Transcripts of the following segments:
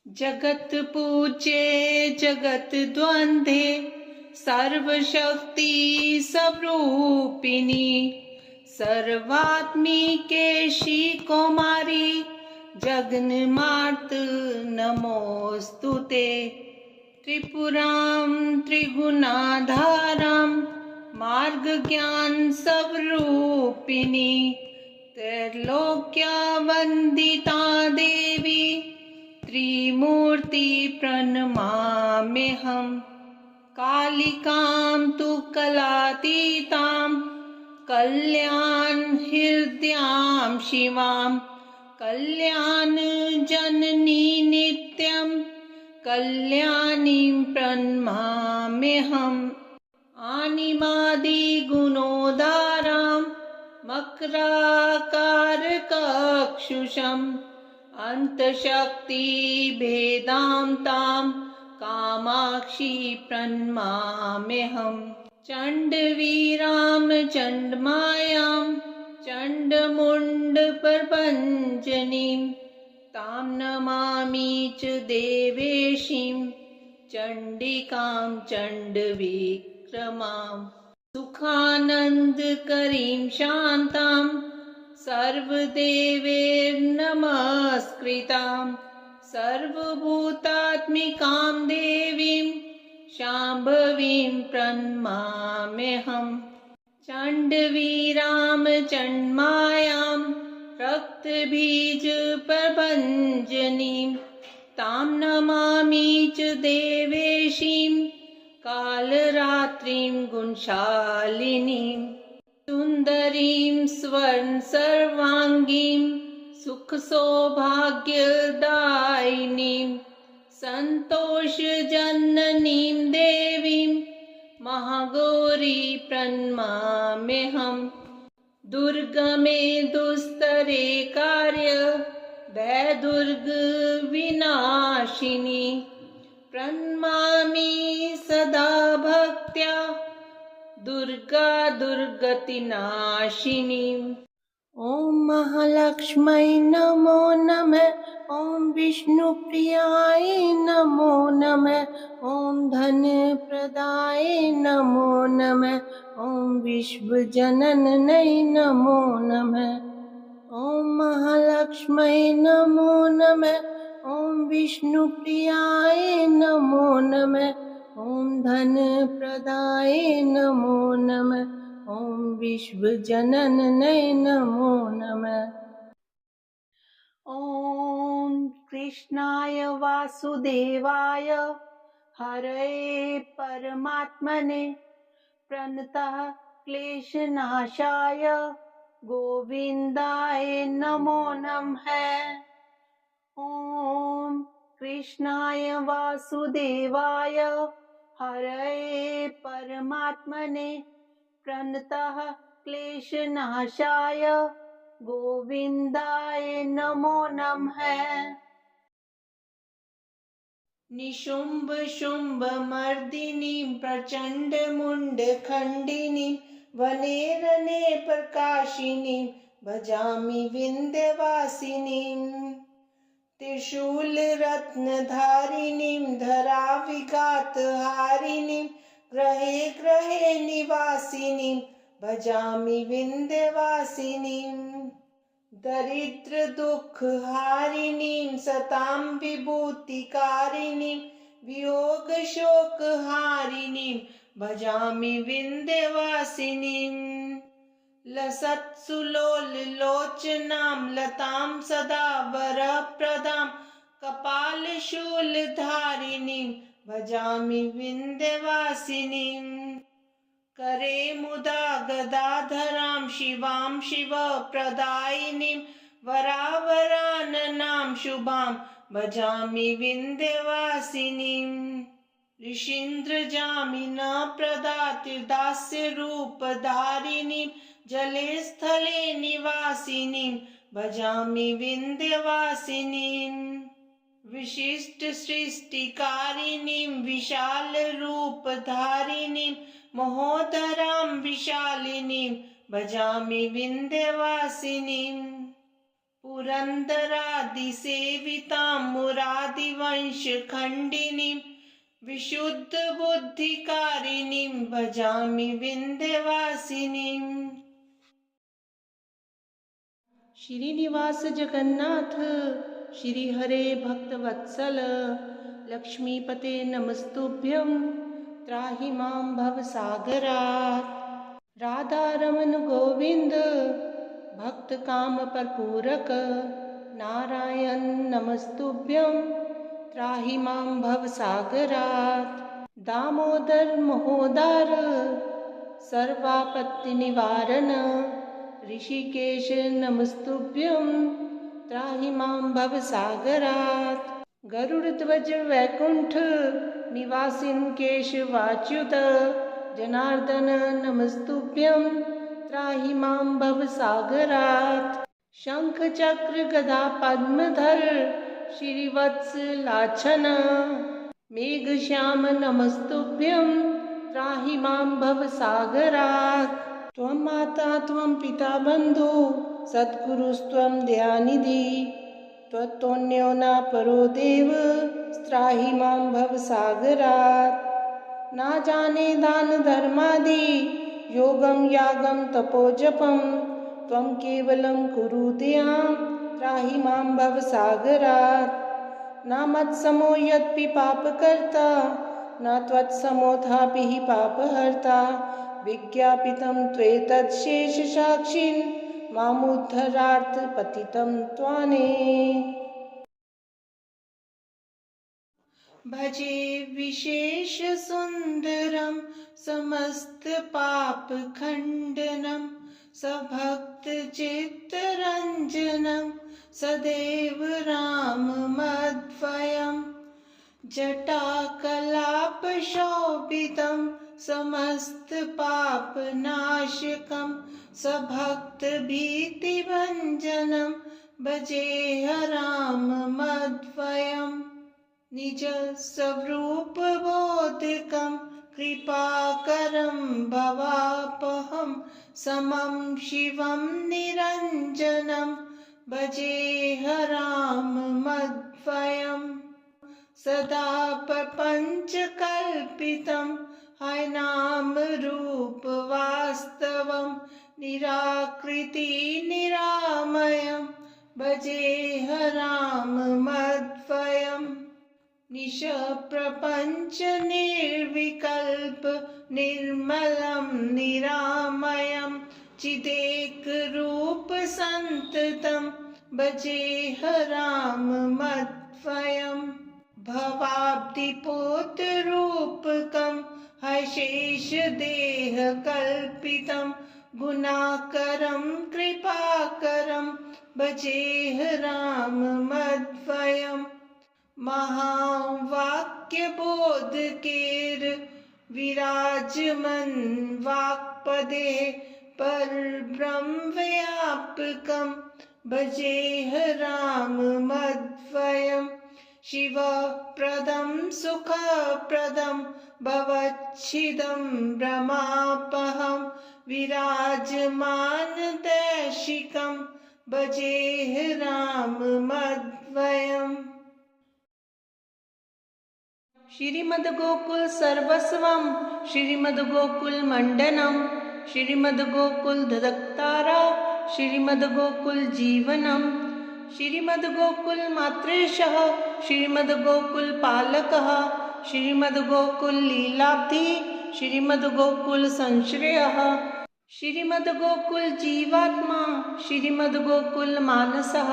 जगत पूज्ये जगत द्वंद्वे सर्वशक्ति स्वरूपिणी सर्वात्मिके श्री कौमारी जगन्मात नमोस्तुते। त्रिपुरां त्रिगुणाधारां मार्ग ज्ञान स्वरूपिणी त्रैलोक्यवन्दिता देवी त्रिमूर्ति प्रणमाम्यहम्। कालिकां तु कलातीतां कल्याण हृदयां शिवां कल्याण जननी नित्यं कल्याणीं प्रणमाम्यहम्। आनिमादि गुणोदारां मकराकारकक्षुषम् अंतशक्ति भेदां तां कामाक्षी प्रणमाम्यहम्। चंडवीरां चंडमायां चंडमुंडप्रपञ्चनीं तां नमामि च देवेशीं चंडिकां चंडविक्रमां। सुखानन्दकरीं शान्तां सर्वदेवैर्नमस्कृतां सर्वभूतात्मिकां देवीं शाम्भवीं प्रणमाम्यहम्। चण्डवीरां चण्डमायां रक्तबीजप्रभञ्जनीं तां नमामि च देवेशीं कालरात्रिं गुणशालिनीं। सुंदरीं स्वर्ण सर्वांगीं सुख सौभाग्यदायिनीं संतोषजननीं देवीं महागौरी प्रणमाम्यहम्। दुर्गमे दुस्तरे कार्य भयदुर्ग विनाशिनी प्रणमामि सदा भक्त्या दुर्गा दुर्गतिनाशिनी। ओम महालक्ष्मै नमो नमः। ओम विष्णुप्रियाय नमो नमः। ओम धनप्रदाय नमो नमः। ओम विश्वजनन्यै नमो नमः। ओम महालक्ष्मै नमो नमः। ओम विष्णुप्रियाय नमो नमः। ओम धनप्रदाय नमो नमः। ओम विश्वजनन्यै नमो नमः। ओम कृष्णाय वासुदेवाय हरये परमात्मने प्रणतः क्लेशनाशाय गोविन्दाय नमो नमः। ओम कृष्णाय वासुदेवाय हरये परमात्मने प्रणतः क्लेशनाशाय गोविन्दाय नमो नमः। निशुम्भ शुम्भ मर्दिनीं प्रचंड मुंड खंडिनीं वने रणे प्रकाशिनीं भजामि विंध्यवासिनीं। त्रिशूल रत्नधारिणीं धराविघात हारिणीं ग्रहे ग्रहे निवासिनीं भजामि विंध्यवासिनीं। दरिद्र दुख हारिणीं सतां विभूतिकारिणीं वियोग शोक हारिणीं भजामि विंध्यवासिनीं। लसत्सुलोल लोचनां लतां सदा वरप्रदां कपालशूलधारिणीं भजामि विंध्यवासिनीं। करे मुदा गदाधरां शिवां शिवप्रदायिनीं वरावराननां शुभां भजामि विंध्यवासिनीं। ऋषीन्द्रजामिनप्रदातिर्दास्यरूपधारिणीं जले स्थले निवासिनीं भजामि विंध्यवासिनीं। विशिष्ट सृष्टिकारिणीं विशालरूपधारिणीं महोदरां विशालिनीं भजामि विंध्यवासिनीं। पुरन्दरादिसेवितां मुरादिवंशखण्डिनीं विशुद्धबुद्धिकारिणीं भजामि विन्ध्यवासिनीम्। श्रीनिवास जगन्नाथ श्री हरे भक्तवत्सल लक्ष्मीपते नमस्तुभ्यं त्राहि मां भवसागरात्। राधारमण गोविंद भक्त काम परपूरक नारायण नमस्तुभ्यं त्राहि मां भवसागरात्। दामोदर महोदार सर्वापत्ति निवारण ऋषिकेश नमस्तुभ्यं त्राहि मां भवसागरात्। गरुड़ध्वज वैकुंठ निवासिन् केशवाच्युत जनार्दन नमस्तुभ्यं त्राहि मां भवसागरात्। शंख चक्र गदा पद्मधर श्रीवत्सलाछन मेघश्याम नमस्तुभ्यं त्राहि मां भवसागरात्। त्वं माता त्वं पिता बन्धु सद्गुरुस्त्वं दयानिधि त्वत्तोऽन्यो न परो देव त्राहि मां भवसागरात्। न जाने दान धर्मादि योगं यागं तपोजपं त्वं केवलं कुरु दयां त्राहि मां भवसागरात्। न मत्समो यद्पि पापकर्ता न त्वत्समोऽथापि हि पापहर्ता विज्ञापितं त्वेतच्छेषसाक्षिन् मामुद्धरार्थ पतितं त्वाने। भजे विशेष सुंदरम समस्त पाप खंडनम सभक्त चित्तरंजनम सदैव राममद्वयं जटाकलाप शोभितं समस्त पाप नाशकं सभक्त भीतिभंजनं भजेह राममद्वयम्। निज स्वरूप बोधकं कृपाकरं भवापहं समं शिवं निरञ्जनं भजेह राममद्वयम्। सदा प्रपञ्चकल्पितं हयनामरूप वास्तवं निराकृति निरामयं भजेह राममद्वयम्। निशप्रपञ्च निर्विकल्प निर्मलं निरामयं चिदेकरूप सन्ततं भजेह राममद्वयम्। भवाब्धिपोतरूपकं हयशेषदेहकल्पितं गुणाकरं कृपाकरं भजेह राममद्वयम्। महावाक्यबोधकेर विराजमन् वाक्पदे परब्रह्मव्यापकं भजेह राममद्वयम्। शिवप्रदं सुखप्रदं भवच्छिदं भ्रमापहं विराजमानदैशिकं भजेह राममद्वयम्। श्रीमद्गोकुल सर्वस्वं श्रीमद्गोकुल मंडनं श्रीमद्गोकुल धदक्तारा श्रीमद्गोकुल जीवनं श्रीमद्गोकुल मात्रेशः श्रीमद्गोकुल पालकः श्रीमद्गोकुल लीलाब्धि श्रीमद्गोकुल संश्रयः श्रीमद्गोकुल जीवात्मा श्रीमद्गोकुल मानसः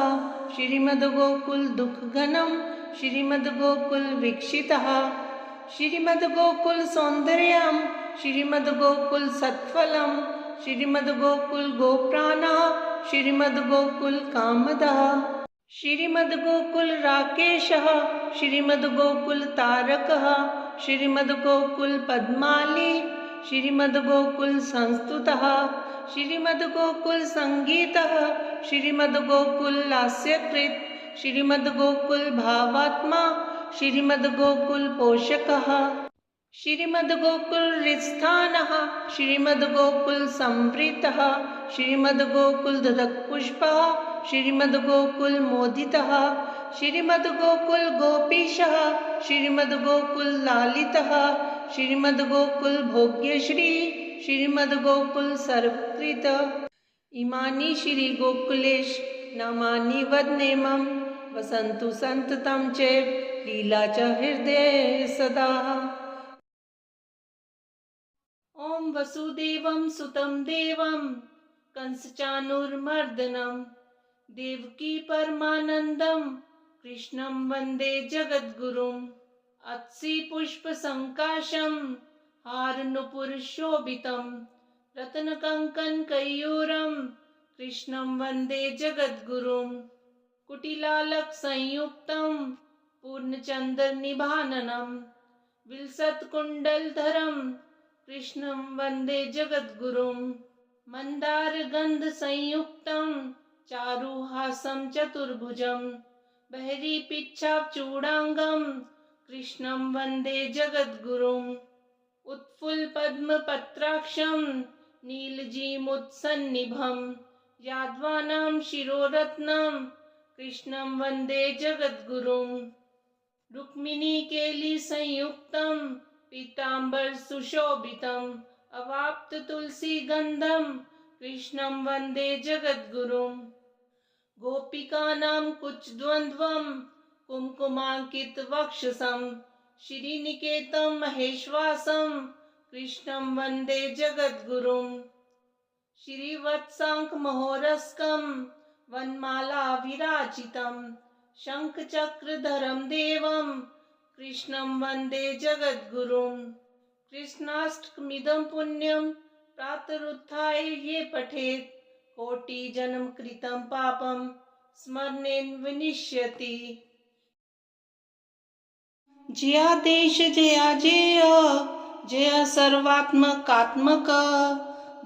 श्रीमद्गोकुल दुःखघनं श्रीमद्गोकुल वीक्षितः श्रीमद्गोकुल सौन्दर्यं श्रीमद्गोकुल सत्फलं श्रीमद्गोकुल गोप्राणः श्रीमद्गोकुल कामदः श्रीमद्गोकुल राकेशः श्रीमद्गोकुल तारकः श्रीमद्गोकुल पद्माली श्रीमद्गोकुल संस्तुतः श्रीमद्गोकुल संगीतः श्रीमद्गोकुल लास्यकृत श्रीमद्गोकुल भावात्मा श्रीमद्गोकुल पोषकः श्रीमद्गोकुल हृत्स्थानः श्रीमद्गोकुल संवृतः श्रीमद्गोकुल ददक्पुष्पः श्रीमद्गोकुलमोदितः श्रीमद्गोकुलगोपीशः श्रीमद्गोकुललालितः श्रीमद्गोकुलभोग्यश्री श्रीमद्गोकुलसर्वकृत इमानि श्रीगोकुलेश नामानि वदनेमं वसन्तु सन्ततं च लीला च हृदये सदा। ॐ वसुदेवं सुतं देवं कंसचाणूरमर्दनं देवकी परमानन्दं कृष्णं वन्दे जगद्गुरुम् अत्सि पुष्पसङ्काशं हारनूपुरशोभितं रत्नकङ्कणकैयूरं कृष्णं वन्दे जगद्गुरुम् कुटिलालकसंयुक्तं पूर्णचन्द्रनिभाननं विलसत्कुण्डलधरं कृष्णं वन्दे जगद्गुरुम् मन्दारगन्धसंयुक्तं चारुहासं चतुर्भुजं बहिरीपिच्छाचूडाङ्गं कृष्णं वन्दे जगद्गुरुम् उत्फुल्लपद्मपत्राक्षं नीलजीमुत्सन्निभं यादवानां शिरोरत्नं कृष्णं वन्दे जगद्गुरुम् रुक्मिणीकेलिसंयुक्तं पीताम्बरसुशोभितम् अवाप्ततुलसीगन्धं कृष्णं वन्दे जगद्गुरुम् गोपिकानां कुचद्वन्द्वं कुङ्कुमाङ्कितवक्षसं श्रीनिकेतं महेश्वासं कृष्णं वन्दे जगद्गुरुम् श्रीवत्साङ्कमहोरस्कं वनमालाविराजितं शङ्खचक्रधरं देवं कृष्णं वन्दे जगद्गुरुम् कृष्णाष्टकमिदं पुण्यं प्रातरुत्थाय ये पठेत् कोटिजन्मकृतं पापं स्मरणेन विनश्यति। जया देश जया जेय जया सर्वात्मकात्मक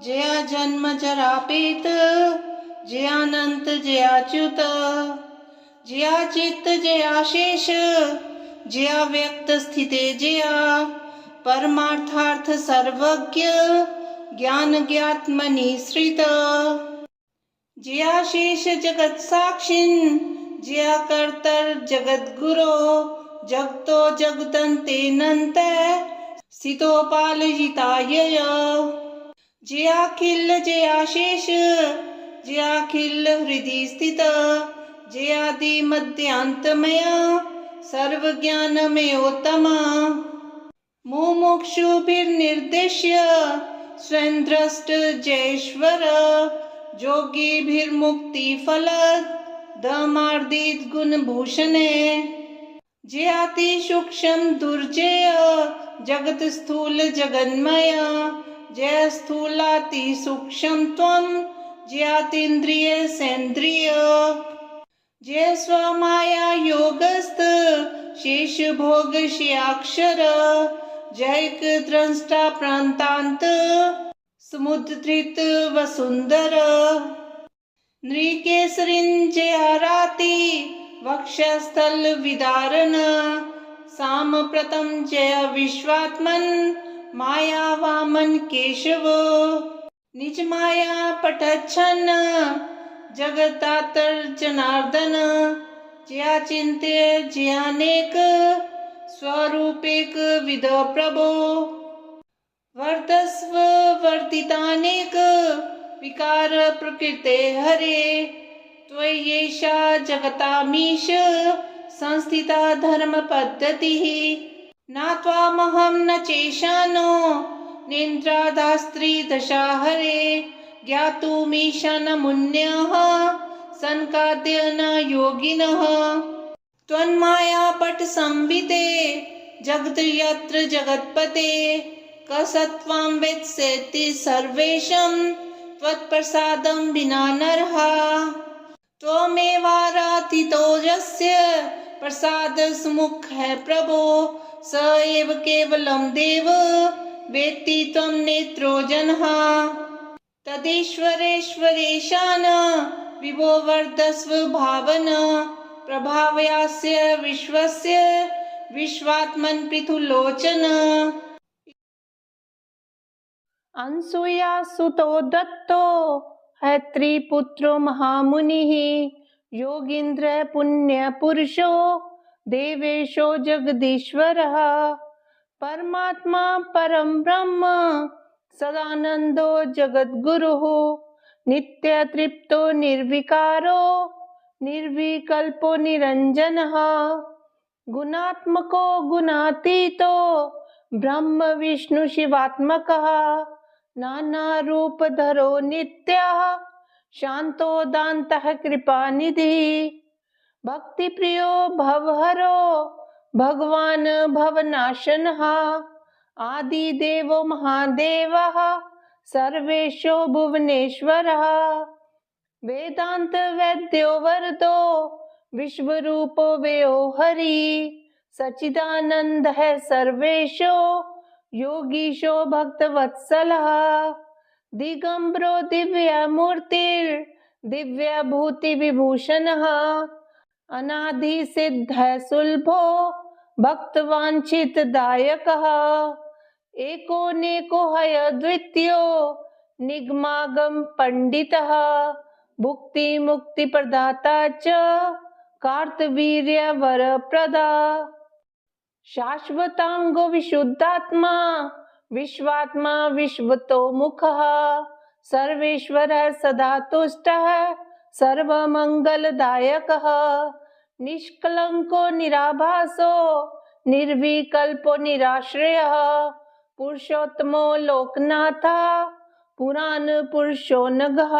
जया जन्म जरापेत जयानंत जयाच्युत जया चित्त जया शेष जया व्यक्त स्थिते जया परमार्थार्थ सर्वज्ञ ज्ञान ज्ञात्मनिश्रित जया शेष जगत साक्षिन् जया कर्तर जगद्गुरो जगतो जगदन्तेनन्त स्थितोपालजिताय जयाखिल जयाशेष जयाखिल हृदि स्थित जयादि मध्यांतमय सर्वज्ञानमयोत्तमा मुमुक्षुभिर्निर्देश्य स्वयं द्रष्ट जयेश्वर जोगिभिर्मुक्तिफलद दमार्दित गुणभूषणे जयाति सूक्ष्म दुर्जय जगत स्थूल जगन्मय जय स्थूलाति सूक्ष्म त्वं जयातीन्द्रिय सेन्द्रिय जय स्वमाया योगस्थ शेष भोग श्याक्षर जैक द्रष्टा प्रांतांत समुद्रित वसुंदर नृकेसरिन जयाराति वक्षस्थल विदारण साम प्रथम जय विश्वात्मन माया वामन केशव निज माया पटच्छन जगतातर जनार्दन जया चिंत्य जयानेक स्वरूपेक विद प्रभो वर्धस्व वर्धितानेक विकार प्रकृते हरे त्वयैषा जगतामीश संस्थिता धर्म पद्धतिः न त्वामहं न चेशानो नेन्द्रादास्त्री दशा हरे ज्ञातुमीशानमुन्यः सनकाद्य न योगिनः त्वन्मायापट संविते जगत् यत्र जगत्पते कसत्त्वं वेत्सेति सर्वेशं त्वत्प्रसादं विना नरः त्वमेवाराधितो यस्य प्रसाद सुमुख है प्रभो स एव केवलं देव वेत्ति त्वं नेत्रो जनः तदीश्वरेश्वरेशान विभो वर्धस्व भावन प्रभावयास्य विश्वस्य विश्वात्मन पृथुलोचन अंसुया सुतो दत्तो हैत्रीपुत्रो महामुनिः योगीन्द्र पुण्यपुरुषो देवेशो जगदीश्वरः परमात्मा परं ब्रह्म सदानंदो जगद्गुरुः नित्यतृप्तो निर्विकारो निर्विकल्पो निरंजनः गुणात्मको गुणातीतो ब्रह्म विष्णु शिवात्मकः नानारूपधरो नित्यः शांतो दान्तः कृपानिधिः भक्तिप्रियो भवहरो भगवान् भवनाशनः आदिदेवो महादेवः सर्वेशो भुवनेश्वरः वेदांत वेद्यो वरदो विश्वरूपो वेयो हरि सच्चिदानंद है सर्वेशो योगीशो भक्तवत्सलः दिगंबरो दिव्यमूर्तिर् दिव्यभूति विभूषणः अनादि सिद्ध सुलभो भक्तवांछित दायकः एको नेको हय द्वितीयो निगमागम पंडितः भुक्ति मुक्ति प्रदाता च कार्तवीर्य वर प्रदा शाश्वतांगो विशुद्धात्मा विश्वात्मा विश्वतो मुखः सर्वेश्वरः सदा तुष्टः सर्वमंगलदायकः निष्कलंको निराभासो निर्विकल्पो निराश्रयः पुरुषोत्तमो लोकनाथः पुराण पुरुषो नघः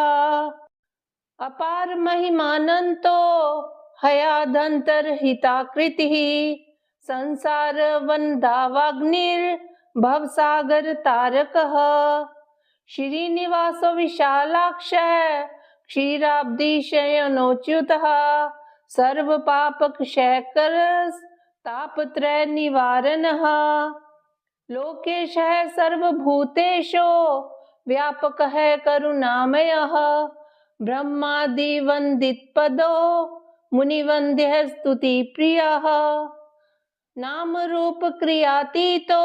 अपार महिमानंतो हयादंतरहिताकृतिः संसार वन्दावाग्निर् भवसागर तारकः श्रीनिवासो विशालाक्षः क्षीराब्धिशयनोच्युतः सर्वपापक्षयकरः तापत्रय निवारणः लोकेशः सर्वभूतेषु व्यापकः करुणामयः ब्रह्मादि वंदितपदो मुनिवन्द्यः स्तुतिप्रियः नाम रूप क्रियातीतो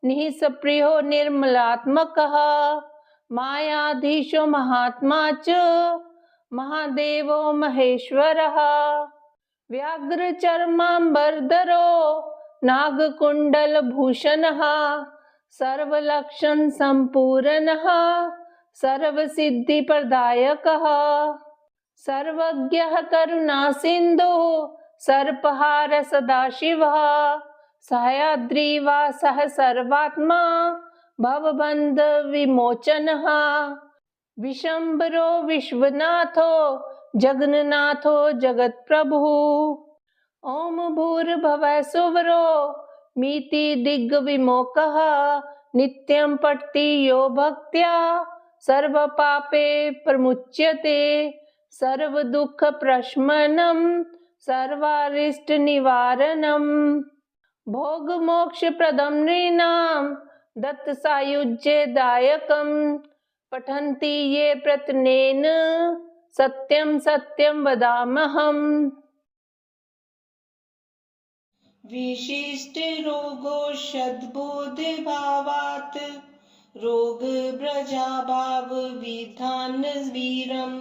निःस्पृहो निर्मलात्मकः मायाधीशो महात्मा च महादेवो महेश्वरः व्याघ्रचर्माम्बरधरो नागकुण्डलभूषणः सर्वलक्षण संपूर्णः सर्वसिद्धिप्रदायकः सर्वज्ञः करुणासिन्धुः सर्पहार सदाशिवः सह्याद्रिवासः सर्वात्मा भवबन्ध विमोचनः विशंबरो विश्वनाथो जगन्नाथो जगत्प्रभुः ओम भूर्भुवः सुवरो मीति दिग्विमोकः नित्यं पठति यो भक्त्या सर्वपापे प्रमुच्यते सर्वदुःखप्रशमनं सर्वारिष्टनिवारणम् भोगमोक्षप्रदं नृणां दत्तसायुज्यदायकं पठन्ति ये प्रयत्नेन सत्यं सत्यं वदाम्यहम् विशिष्ट रोगोषद्बोधभावात् रोगब्रजाभाव विधान वीरम्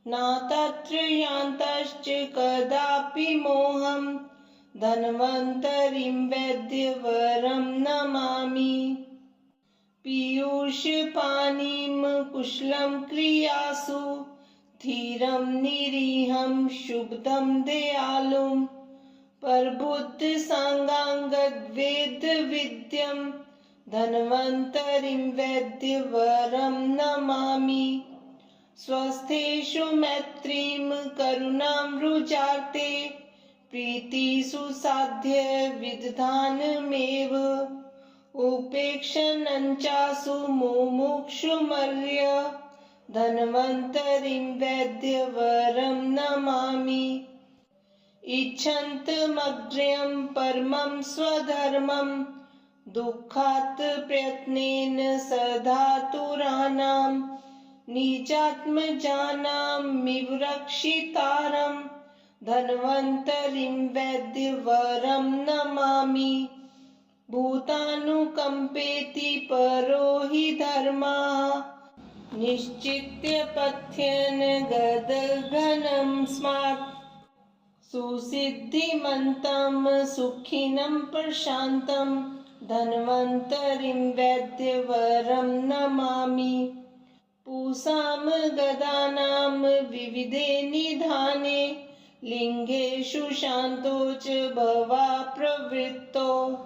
न तत्र यान्तश्च कदापि मोहम् धन्वन्तरिं वैद्यवरं नमामि पीयूषपाणिं कुशलं क्रियासु धीरं निरीहं शुभदं दयालुं परबुद्धसाङ्गाङ्गद्वेदविद्यं धन्वन्तरिं वैद्यवरं नमामि स्वस्थेषु मैत्रीं करुणां रुजार्ते प्रीतिषु साध्य विदधानमेव उपेक्षणञ्चासु मुमुक्षुमर्य धन्वन्तरिं वैद्यवरं नमामि इच्छन्तमग्र्यं परमं स्वधर्मं दुःखात् प्रयत्नेन सधातुराणां निजात्मजानामिव रक्षितारं धन्वन्तरिं वैद्यवरं नमामि भूतानुकम्पेति परो हि धर्मः निश्चित्य पथ्येन गदघनं स्मात् सुसिद्धिमन्तं सुखिनं प्रशान्तं धन्वन्तरिं वैद्यवरं नमामि। पूषां गदानां विविधे निधाने लिङ्गेषु शान्तो च भवा प्रवृत्तो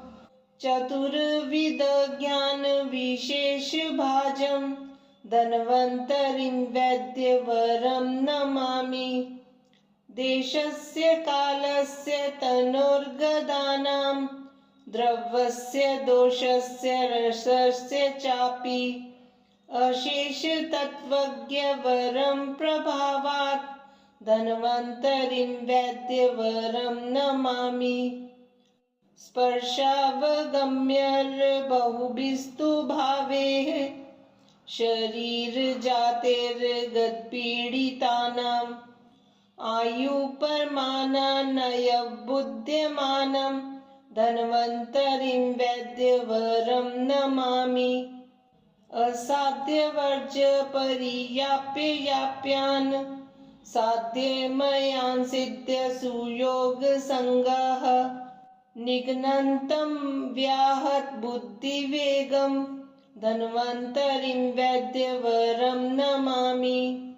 चतुर्विधज्ञानविशेषभाजं धन्वन्तरिं वैद्यवरं नमामि। देशस्य कालस्य तनोर्गदानां द्रव्यस्य दोषस्य रसस्य चापि अशेषतत्त्वज्ञवरं प्रभावात् धन्वन्तरिं वैद्यवरं नमामि। स्पर्शावगम्यर्बहुभिस्तु भावैः शरीरजातेर्गतपीडितानाम् आयुपर्माणान्नयबुध्यमानं धन्वन्तरिं वैद्यवरं नमामि। असाध्यवर्जपर्याप्यान् साध्यमयांसिद्ध्य सुयोगसङ्गाः निघ्नन्तं व्याहतबुद्धिवेगं धन्वन्तरिं वैद्यवरं नमामि।